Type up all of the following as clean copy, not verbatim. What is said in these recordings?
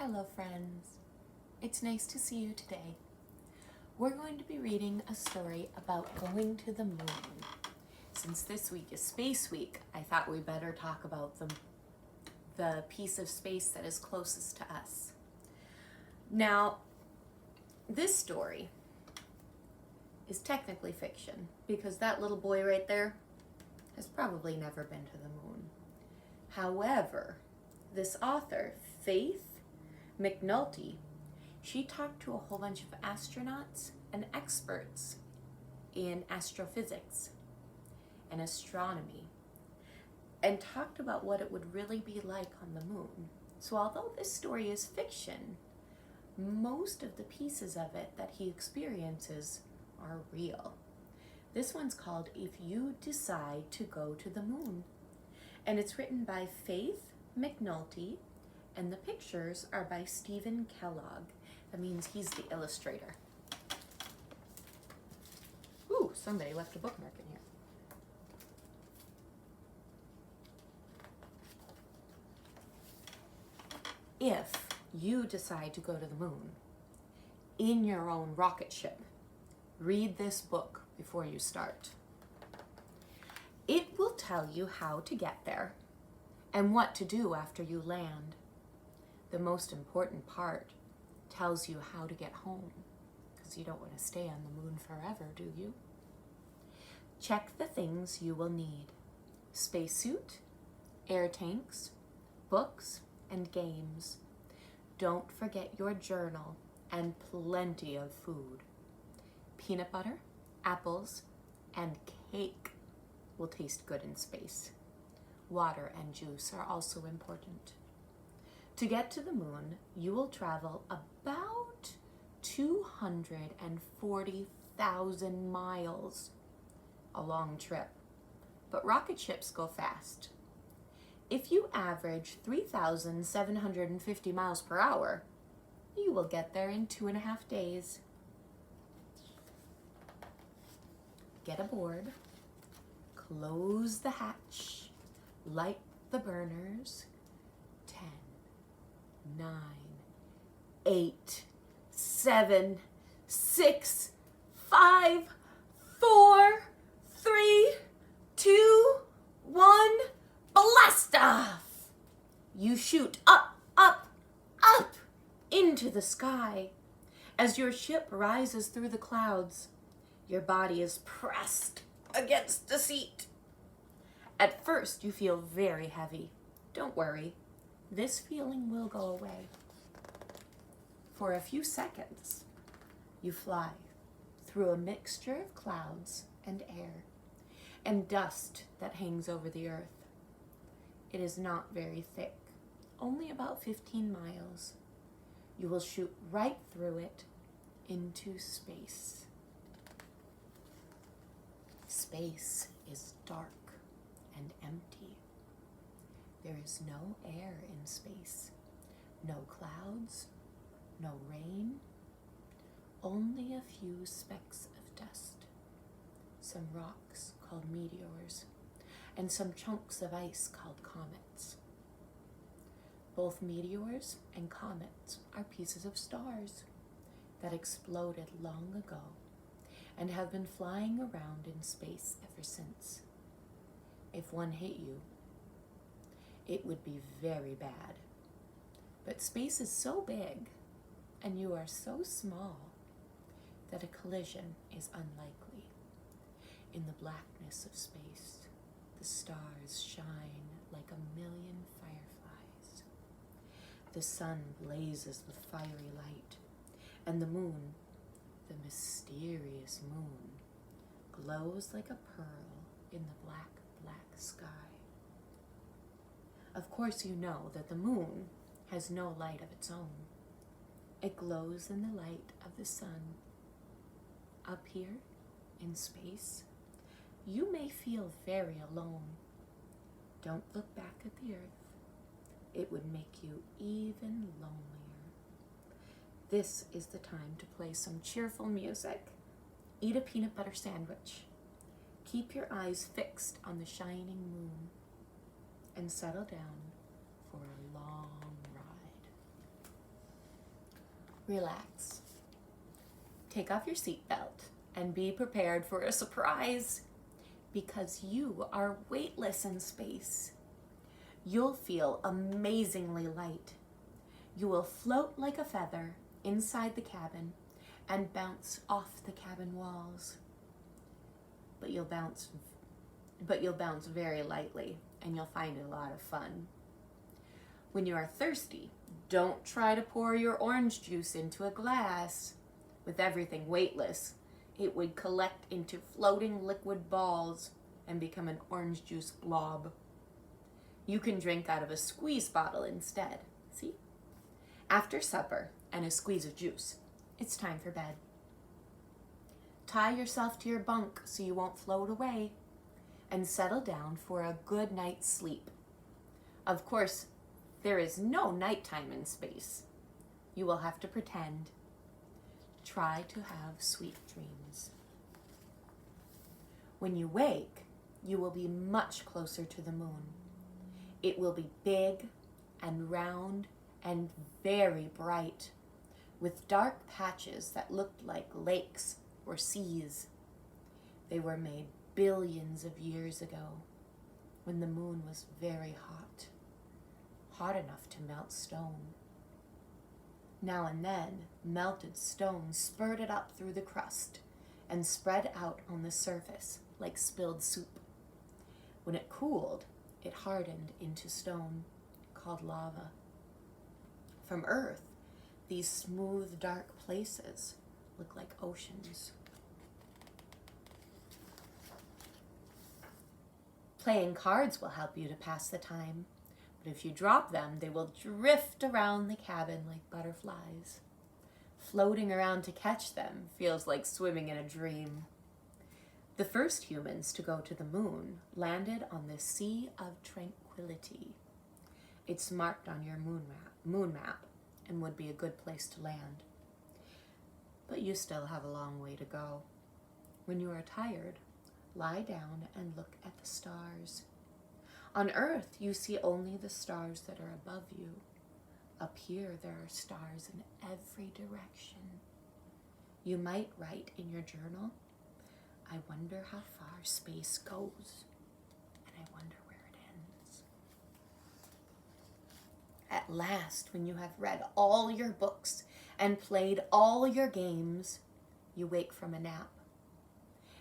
Hello friends, it's nice to see you today. We're going to be reading a story about going to the moon. Since this week is Space Week, I thought we better talk about the piece of space that is closest to us. Now, this story is technically fiction because that little boy right there has probably never been to the moon. However, this author, Faith McNulty, she talked to a whole bunch of astronauts and experts in astrophysics and astronomy and talked about what it would really be like on the moon. So although this story is fiction, most of the pieces of it that he experiences are real. This one's called If You Decide to Go to the Moon, and it's written by Faith McNulty, and the pictures are by Kellogg. That means he's the illustrator. Ooh, somebody left a bookmark in here. If you decide to go to the moon in your own rocket ship, read this book before you start. It will tell you how to get there and what to do after you land. The most important part tells you how to get home, because you don't want to stay on the moon forever, do you? Check the things you will need: spacesuit, air tanks, books, and games. Don't forget your journal and plenty of food. Peanut butter, apples, and cake will taste good in space. Water and juice are also important. To get to the moon, you will travel about 240,000 miles, a long trip, but rocket ships go fast. If you average 3,750 miles per hour, you will get there in 2.5 days. Get aboard, close the hatch, light the burners. 10, 9, 8, 7, 6, 5, 4, 3, 2, 1, blast off! You shoot up, up, up into the sky. As your ship rises through the clouds, your body is pressed against the seat. At first, you feel very heavy. Don't worry. This feeling will go away. For a few seconds, you fly through a mixture of clouds and air and dust that hangs over the earth. It is not very thick, only about 15 miles. You will shoot right through it into space. Space is dark and empty. There is no air in space, no clouds, no rain, only a few specks of dust, some rocks called meteors, and some chunks of ice called comets. Both meteors and comets are pieces of stars that exploded long ago and have been flying around in space ever since. If one hit you, it would be very bad. But space is so big and you are so small that a collision is unlikely. In the blackness of space, the stars shine like 1,000,000 fireflies. The sun blazes with fiery light, and the moon, the mysterious moon, glows like a pearl in the black, black sky. Of course, you know that the moon has no light of its own. It glows in the light of the sun. Up here in space, you may feel very alone. Don't look back at the earth. It would make you even lonelier. This is the time to play some cheerful music. Eat a peanut butter sandwich. Keep your eyes fixed on the shining moon and settle down for a long ride. relax. Take off your seatbelt and be prepared for a surprise, because you are weightless in space. You'll feel amazingly light. You will float like a feather inside the cabin and bounce off the cabin walls. But you'll bounce very lightly, and you'll find it a lot of fun. When you are thirsty, don't try to pour your orange juice into a glass. With everything weightless, it would collect into floating liquid balls and become an orange juice blob. You can drink out of a squeeze bottle instead. See? After supper and a squeeze of juice, it's time for bed. Tie yourself to your bunk so you won't float away, and settle down for a good night's sleep. Of course, there is no nighttime in space. You will have to pretend. Try to have sweet dreams. When you wake, you will be much closer to the moon. It will be big and round and very bright, with dark patches that looked like lakes or seas. They were made billions of years ago, when the moon was very hot, hot enough to melt stone. Now and then, melted stone spurted up through the crust and spread out on the surface like spilled soup. When it cooled, it hardened into stone, called lava. From Earth, these smooth, dark places look like oceans. Playing cards will help you to pass the time, but if you drop them, they will drift around the cabin like butterflies. Floating around to catch them feels like swimming in a dream. The first humans to go to the moon landed on the Sea of Tranquility. It's marked on your moon map and would be a good place to land. But you still have a long way to go. When you are tired, lie down and look at the stars. On Earth, you see only the stars that are above you. Up here, there are stars in every direction. You might write in your journal, I wonder how far space goes, and I wonder where it ends. At last, when you have read all your books and played all your games, you wake from a nap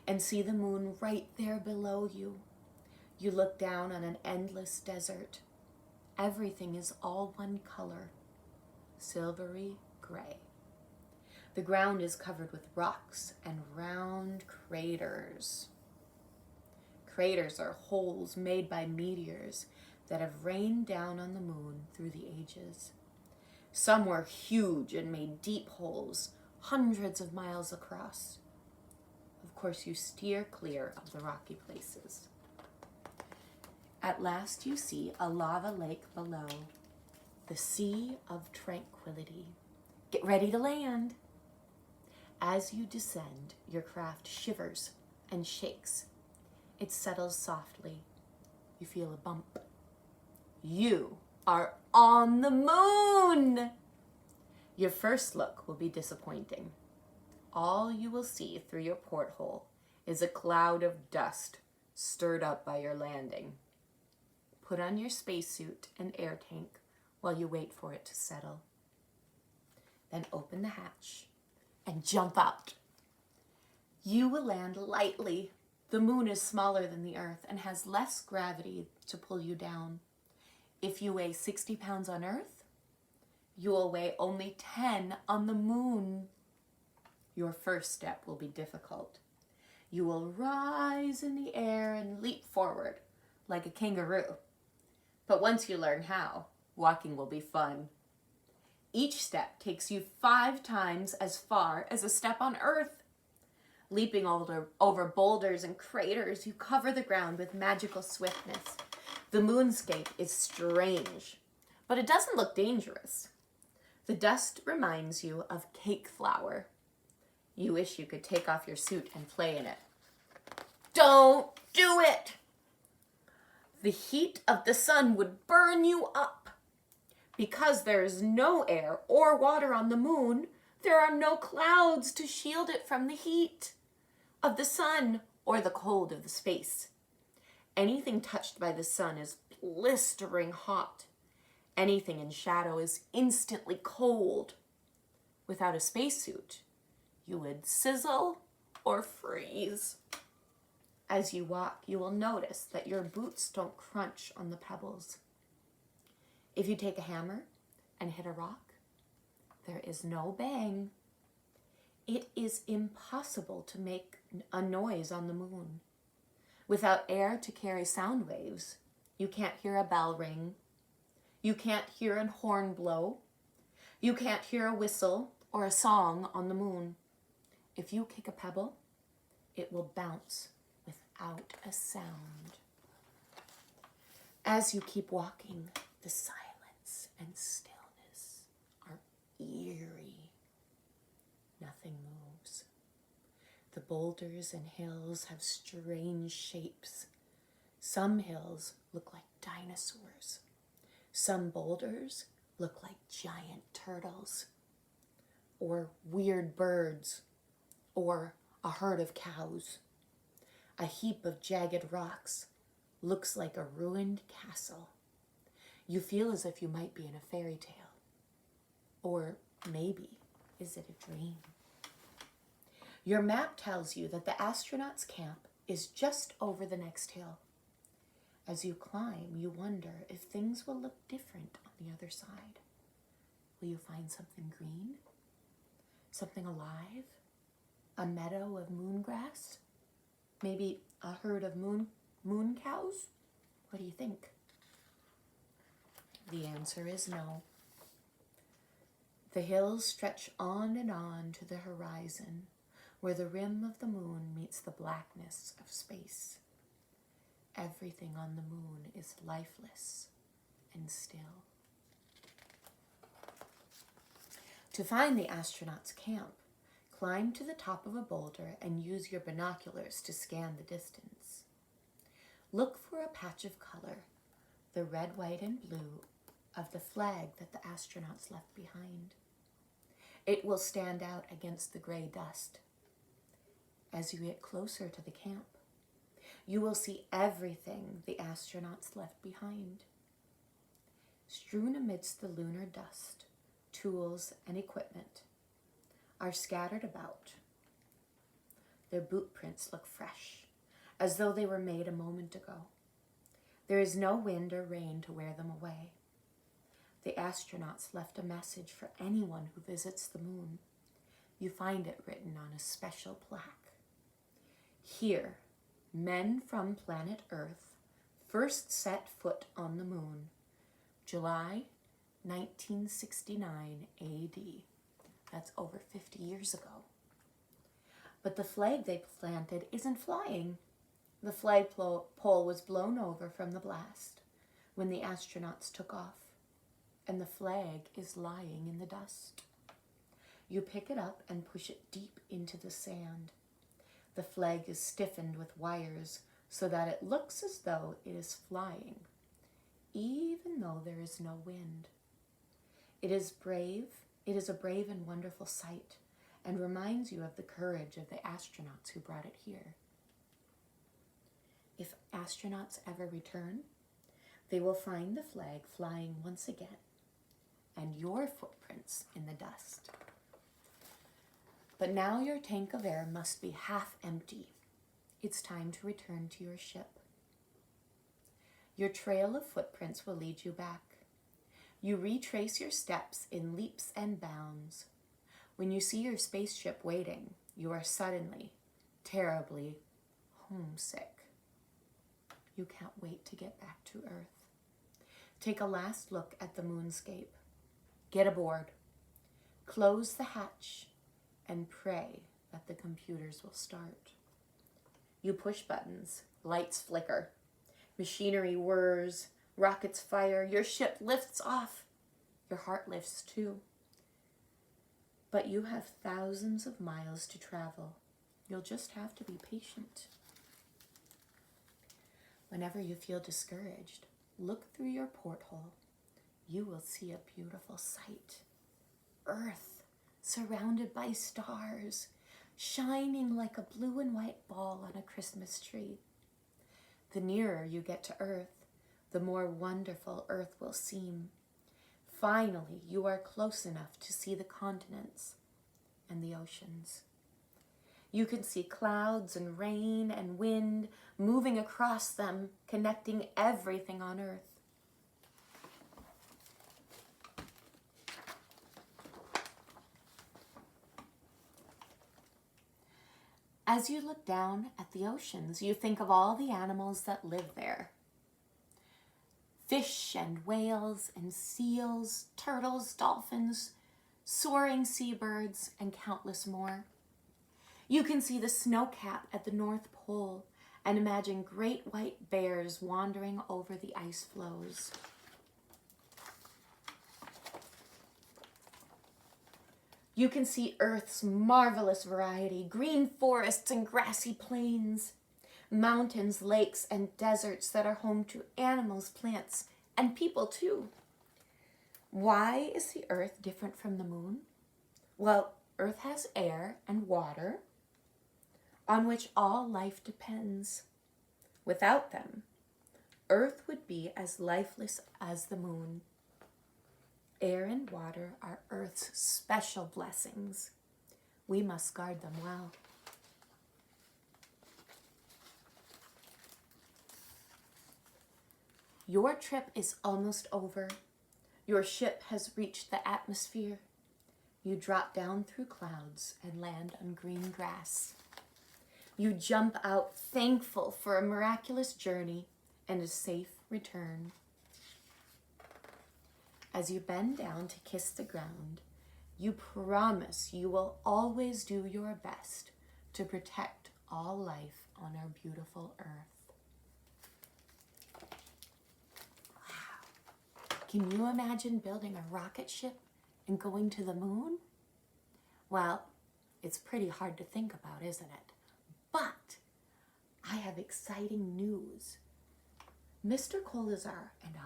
and see the moon right there below you. You look down on an endless desert. Everything is all one color, silvery gray. The ground is covered with rocks and round craters. Craters are holes made by meteors that have rained down on the moon through the ages. Some were huge and made deep holes, hundreds of miles across. Of course, you steer clear of the rocky places. At last you see a lava lake below, the Sea of Tranquility. Get ready to land. As you descend, your craft shivers and shakes. It settles softly. You feel a bump. You are on the moon! Your first look will be disappointing. All you will see through your porthole is a cloud of dust stirred up by your landing. Put on your spacesuit and air tank while you wait for it to settle. Then open the hatch and jump out. You will land lightly. The moon is smaller than the Earth and has less gravity to pull you down. If you weigh 60 pounds on Earth, you will weigh only 10 on the moon. Your first step will be difficult. You will rise in the air and leap forward like a kangaroo. But once you learn how, walking will be fun. Each step takes you 5 times as far as a step on Earth. Leaping over boulders and craters, you cover the ground with magical swiftness. The moonscape is strange, but it doesn't look dangerous. The dust reminds you of cake flour. You wish you could take off your suit and play in it. Don't do it! The heat of the sun would burn you up. Because there is no air or water on the moon, There are no clouds to shield it from the heat of the sun or the cold of the space. Anything touched by the sun is blistering hot. Anything in shadow is instantly cold. Without a spacesuit, you would sizzle or freeze. As you walk, you will notice that your boots don't crunch on the pebbles. If you take a hammer and hit a rock, there is no bang. It is impossible to make a noise on the moon. Without air to carry sound waves, you can't hear a bell ring. You can't hear a horn blow. You can't hear a whistle or a song on the moon. If you kick a pebble, it will bounce without a sound. As you keep walking, the silence and stillness are eerie. Nothing moves. The boulders and hills have strange shapes. Some hills look like dinosaurs. Some boulders look like giant turtles, or weird birds, or a herd of cows. A heap of jagged rocks looks like a ruined castle. You feel as if you might be in a fairy tale. Or maybe, is it a dream? Your map tells you that the astronauts' camp is just over the next hill. As you climb, you wonder if things will look different on the other side. Will you find something green? Something alive? A meadow of moon grass? Maybe a herd of moon cows? What do you think? The answer is no. The hills stretch on and on to the horizon, where the rim of the moon meets the blackness of space. Everything on the moon is lifeless and still. To find the astronauts' camp, climb to the top of a boulder and use your binoculars to scan the distance. Look for a patch of color, the red, white, and blue of the flag that the astronauts left behind. It will stand out against the gray dust. As you get closer to the camp, you will see everything the astronauts left behind. Strewn amidst the lunar dust, tools and equipment are scattered about. Their boot prints look fresh, as though they were made a moment ago. There is no wind or rain to wear them away. The astronauts left a message for anyone who visits the moon. You find it written on a special plaque. Here, men from planet Earth first set foot on the moon, July 1969 AD. That's over 50 years ago. But the flag they planted isn't flying. The flagpole was blown over from the blast when the astronauts took off, and the flag is lying in the dust. You pick it up and push it deep into the sand. The flag is stiffened with wires so that it looks as though it is flying, even though there is no wind. It is a brave and wonderful sight, and reminds you of the courage of the astronauts who brought it here. If astronauts ever return, they will find the flag flying once again, and your footprints in the dust. But now your tank of air must be half empty. It's time to return to your ship. Your trail of footprints will lead you back. You retrace your steps in leaps and bounds. When you see your spaceship waiting, you are suddenly, terribly homesick. You can't wait to get back to Earth. Take a last look at the moonscape. Get aboard. Close the hatch and pray that the computers will start. You push buttons, lights flicker, machinery whirs, rockets fire, your ship lifts off. Your heart lifts too. But you have thousands of miles to travel. You'll just have to be patient. Whenever you feel discouraged, look through your porthole. You will see a beautiful sight. Earth surrounded by stars, shining like a blue and white ball on a Christmas tree. The nearer you get to Earth, the more wonderful Earth will seem. Finally, you are close enough to see the continents and the oceans. You can see clouds and rain and wind moving across them, connecting everything on Earth. As you look down at the oceans, you think of all the animals that live there. Fish and whales and seals, turtles, dolphins, soaring seabirds, and countless more. You can see the snowcap at the North Pole and imagine great white bears wandering over the ice floes. You can see Earth's marvelous variety, green forests and grassy plains, mountains, lakes, and deserts that are home to animals, plants, and people too. Why is the Earth different from the moon? Well, Earth has air and water on which all life depends. Without them, Earth would be as lifeless as the moon. Air and water are Earth's special blessings. We must guard them well. Your trip is almost over. Your ship has reached the atmosphere. You drop down through clouds and land on green grass. You jump out thankful for a miraculous journey and a safe return. As you bend down to kiss the ground, you promise you will always do your best to protect all life on our beautiful Earth. Wow. Can you imagine building a rocket ship and going to the moon? Well, it's pretty hard to think about, isn't it? But I have exciting news. Mr. Kolazar and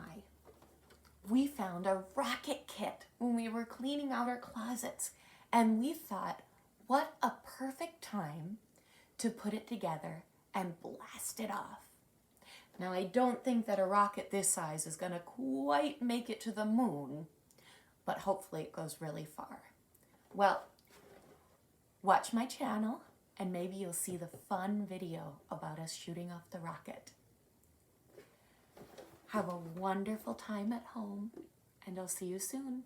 we found a rocket kit when we were cleaning out our closets, and we thought, what a perfect time to put it together and blast it off. Now, I don't think that a rocket this size is going to quite make it to the moon, but hopefully it goes really far. Well, watch my channel, and maybe you'll see the fun video about us shooting off the rocket. Have a wonderful time at home, and I'll see you soon.